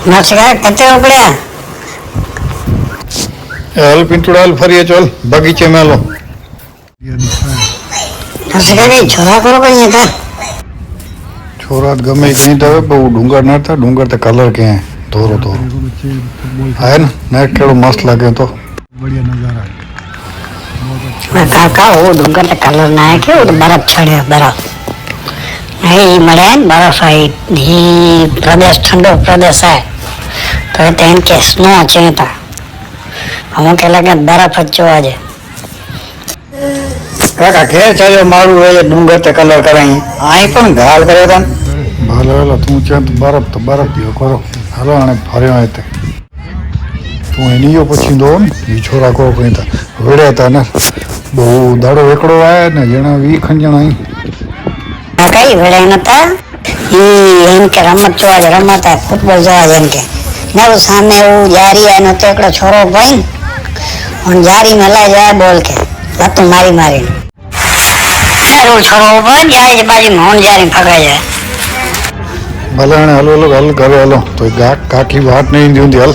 નમસ્કાર કતે ઉપડ્યા હાલ પિંટુડા હાલ ફરીએ ચાલ બગીચે મેલો નમસ્કાર છોરા કરો કઈ હતા છોરા ગમે કઈ તો હવે બહુ ડુંગર ના હતા ડુંગર તો કલર ક્યાં ધોરો ધોરો હા ને ના કેળો મસ્ત લાગે તો बढ़िया नज़ारा है। કાકા ઓ ડુંગર તો કલર ના કેવું તો બરફ ચડ્યો બરફ એ મળે ને બરફ એ પ્રદેશ ઠંડો પ્રદેશ है તો તેમ કે સ્નો છે તા અમુક કે લાગે બરફ જ જોવા છે કાકા ઘેર ચાલ્યો મારું એ ડુંગર તે કલર કરાય આઈ પણ ગાલ કર્યો તા ભલે હાલો તું છે તો બરફ દીધો કરો હાલો આને ફર્યો હોય તે તું એની પછી દો ને એ છોરા કહો કઈ તા વેડ્યા હતા ને બહુ દાડો એકડો આવ્યા ને જેના 20 ખંજણ અહીં કઈ વેળા નતા એમ કે રમત જોવા જાય રમતા ફૂટબોલ જોવા જાય એમ કે ના સામે એવું જારી એનો તો એકડો છોરો ભાઈ અને જારી મલાઈ જાય બોલ કે લતું મારી મારી છોરો ઉભો જારી બાજુ મોહન જારી ફગાઈ જાય ભલે આને હાલો હાલ ઘરે હાલો તો કાકી વાત નહીં દીધી હાલ